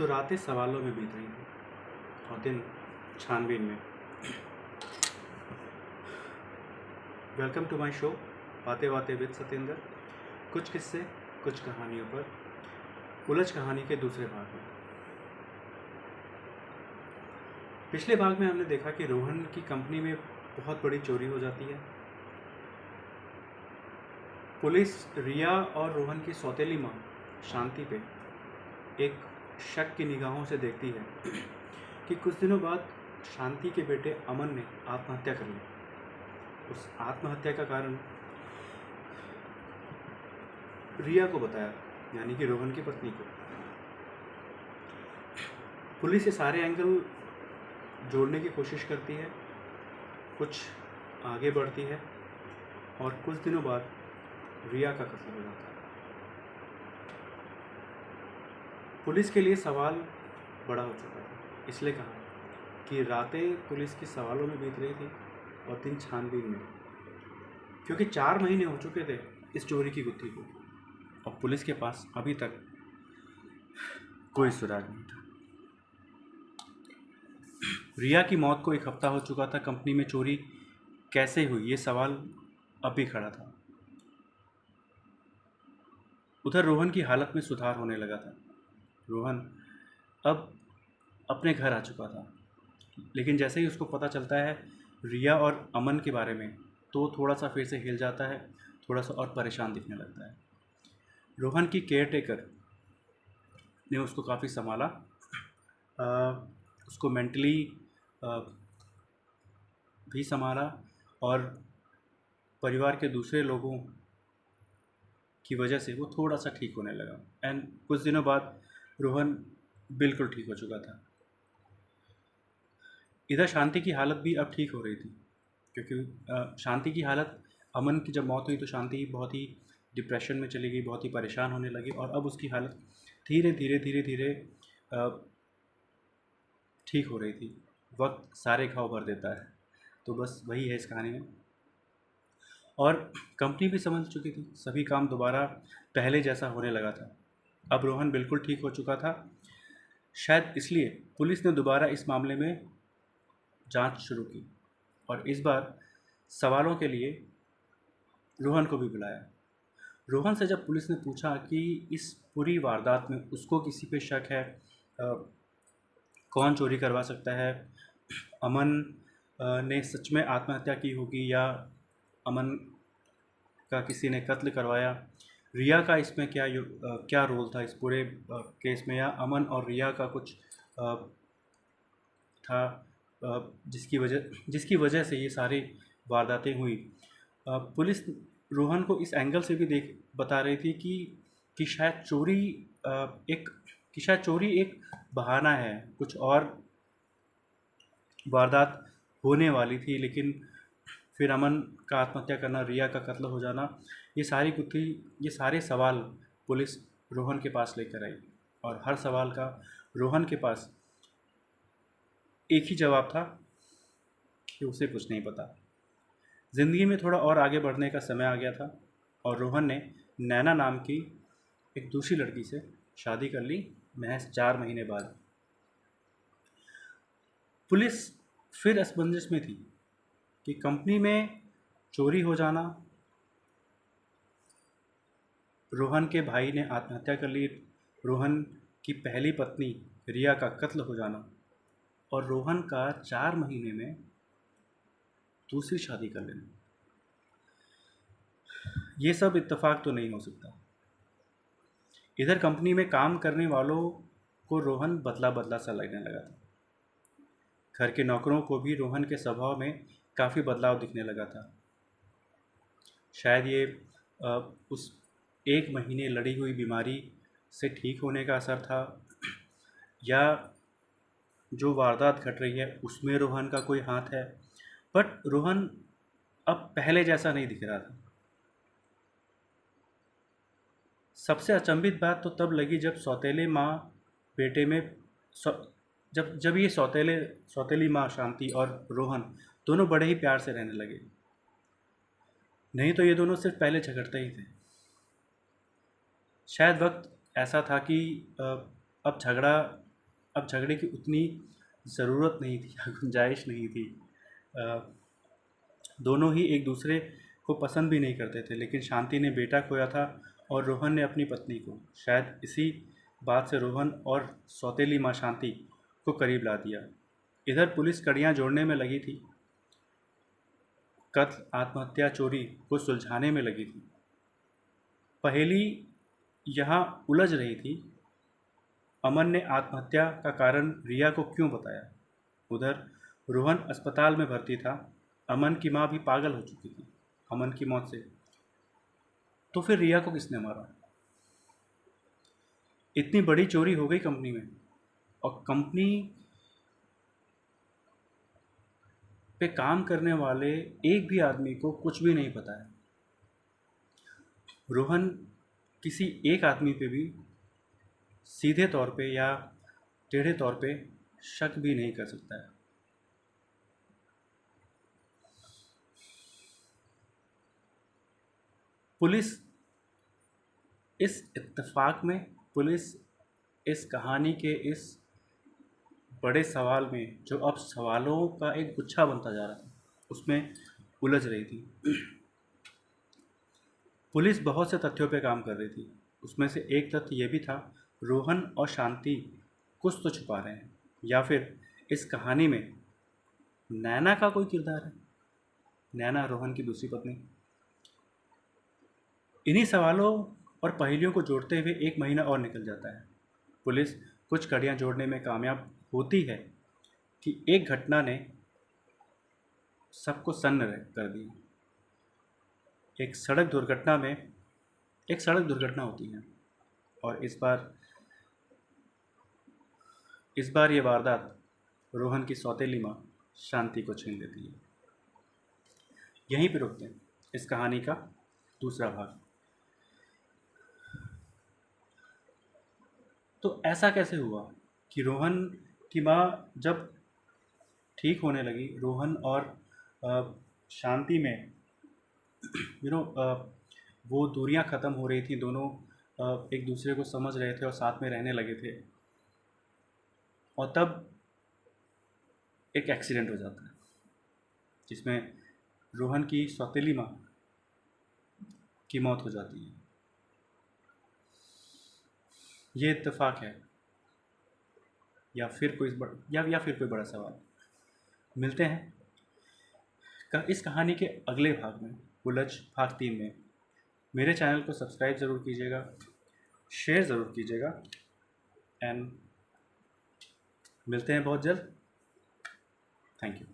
तो रातें सवालों में बीत रही थी और दिन छानबीन में। वेलकम टू माय शो बातें बातें विद सतेंद्र। कुछ किस्से कुछ कहानियों पर उलझ कहानी के दूसरे भाग में। पिछले भाग में हमने देखा कि रोहन की कंपनी में बहुत बड़ी चोरी हो जाती है। पुलिस रिया और रोहन की सौतेली माँ शांति पे एक शक की निगाहों से देखती है कि कुछ दिनों बाद शांति के बेटे अमन ने आत्महत्या कर ली। उस आत्महत्या का कारण रिया को बताया, यानी कि रोहन की पत्नी को। पुलिस ये सारे एंगल जोड़ने की कोशिश करती है, कुछ आगे बढ़ती है और कुछ दिनों बाद रिया का कत्ल हो जाता है। पुलिस के लिए सवाल बड़ा हो चुका था, इसलिए कहा कि रातें पुलिस की सवालों में बीत रही थी और दिन छानबीन में, क्योंकि 4 महीने हो चुके थे इस चोरी की गुत्थी को और पुलिस के पास अभी तक कोई सुराग नहीं था। रिया की मौत को 1 हफ्ता हो चुका था। कंपनी में चोरी कैसे हुई, ये सवाल अब भी खड़ा था। उधर रोहन की हालत में सुधार होने लगा था। रोहन अब अपने घर आ चुका था, लेकिन जैसे ही उसको पता चलता है रिया और अमन के बारे में, तो थोड़ा सा फिर से हिल जाता है, थोड़ा सा और परेशान दिखने लगता है। रोहन की केयरटेकर ने उसको काफ़ी संभाला, उसको मेंटली भी संभाला और परिवार के दूसरे लोगों की वजह से वो थोड़ा सा ठीक होने लगा। एंड कुछ दिनों बाद रोहन बिल्कुल ठीक हो चुका था। इधर शांति की हालत भी अब ठीक हो रही थी, क्योंकि शांति की हालत, अमन की जब मौत हुई तो शांति बहुत ही डिप्रेशन में चली गई, बहुत ही परेशान होने लगी और अब उसकी हालत धीरे धीरे ठीक हो रही थी। वक्त सारे घाव भर देता है, तो बस वही है इस कहानी में। और कंपनी भी समझ चुकी थी, सभी काम दोबारा पहले जैसा होने लगा था। अब रोहन बिल्कुल ठीक हो चुका था। शायद इसलिए पुलिस ने दोबारा इस मामले में जांच शुरू की और इस बार सवालों के लिए रोहन को भी बुलाया। रोहन से जब पुलिस ने पूछा कि इस पूरी वारदात में उसको किसी पे शक है, कौन चोरी करवा सकता है, अमन ने सच में आत्महत्या की होगी या अमन का किसी ने कत्ल करवाया, रिया का इसमें क्या रोल था इस पूरे केस में, या अमन और रिया का कुछ था जिसकी वजह से ये सारी वारदातें हुई। पुलिस रोहन को इस एंगल से भी बता रही थी कि शायद चोरी एक बहाना है, कुछ और वारदात होने वाली थी, लेकिन फिर अमन का आत्महत्या करना, रिया का कत्ल हो जाना, ये सारे सवाल पुलिस रोहन के पास लेकर आई और हर सवाल का रोहन के पास एक ही जवाब था कि उसे कुछ नहीं पता। ज़िंदगी में थोड़ा और आगे बढ़ने का समय आ गया था और रोहन ने नैना नाम की एक दूसरी लड़की से शादी कर ली महज 4 महीने बाद। पुलिस फिर असमंजस में थी कि कंपनी में चोरी हो जाना, रोहन के भाई ने आत्महत्या कर ली, रोहन की पहली पत्नी रिया का कत्ल हो जाना और रोहन का 4 महीने में दूसरी शादी कर लेना, ये सब इत्तेफाक तो नहीं हो सकता। इधर कंपनी में काम करने वालों को रोहन बदला बदला सा लगने लगा था। घर के नौकरों को भी रोहन के स्वभाव में काफ़ी बदलाव दिखने लगा था। शायद ये उस 1 महीने लड़ी हुई बीमारी से ठीक होने का असर था, या जो वारदात घट रही है उसमें रोहन का कोई हाथ है। बट रोहन अब पहले जैसा नहीं दिख रहा था। सबसे अचंभित बात तो तब लगी जब सौतेले माँ बेटे में जब ये सौतेली माँ शांति और रोहन दोनों बड़े ही प्यार से रहने लगे। नहीं तो ये दोनों सिर्फ पहले झगड़ते ही थे। शायद वक्त ऐसा था कि अब झगड़ा अब झगड़े की उतनी ज़रूरत नहीं थी या गुंजाइश नहीं थी। दोनों ही एक दूसरे को पसंद भी नहीं करते थे, लेकिन शांति ने बेटा खोया था और रोहन ने अपनी पत्नी को। शायद इसी बात से रोहन और सौतेली माँ शांति को करीब ला दिया। इधर पुलिस कड़ियाँ जोड़ने में लगी थी, कत्ल, आत्महत्या, चोरी को सुलझाने में लगी थी। पहेली यहाँ उलझ रही थी, अमन ने आत्महत्या का कारण रिया को क्यों बताया? उधर रोहन अस्पताल में भर्ती था, अमन की माँ भी पागल हो चुकी थी अमन की मौत से। तो फिर रिया को किसने मारा? इतनी बड़ी चोरी हो गई कंपनी में, और कंपनी पे काम करने वाले एक भी आदमी को कुछ भी नहीं पता है। रोहन किसी एक आदमी पे भी सीधे तौर पे या टेढ़े तौर पे शक भी नहीं कर सकता है। पुलिस पुलिस इस कहानी के इस बड़े सवाल में, जो अब सवालों का एक गुच्छा बनता जा रहा था, उसमें उलझ रही थी। पुलिस बहुत से तथ्यों पे काम कर रही थी। उसमें से एक तथ्य ये भी था, रोहन और शांति कुछ तो छुपा रहे हैं, या फिर इस कहानी में नैना का कोई किरदार है। नैना रोहन की दूसरी पत्नी। इन्हीं सवालों और पहेलियों को जोड़ते हुए एक महीना और निकल जाता है। पुलिस कुछ कड़ियाँ जोड़ने में कामयाब होती है कि एक घटना ने सबको सन्न कर दिया। एक सड़क दुर्घटना होती है, और इस बार ये वारदात रोहन की सौतेली माँ शांति को छीन लेती है। यहीं पर रुकते हैं इस कहानी का दूसरा भाग। तो ऐसा कैसे हुआ कि रोहन की माँ जब ठीक होने लगी, रोहन और शांति में वो दूरियां ख़त्म हो रही थी, दोनों एक दूसरे को समझ रहे थे और साथ में रहने लगे थे, और तब एक एक्सीडेंट हो जाता है जिसमें रोहन की सौतेली माँ की मौत हो जाती है। ये इत्तेफाक है या फिर कोई बड़ा सवाल? मिलते हैं इस कहानी के अगले भाग में, उलझ भाग 3 में। मेरे चैनल को सब्सक्राइब ज़रूर कीजिएगा, शेयर ज़रूर कीजिएगा, एंड मिलते हैं बहुत जल्द। Thank you.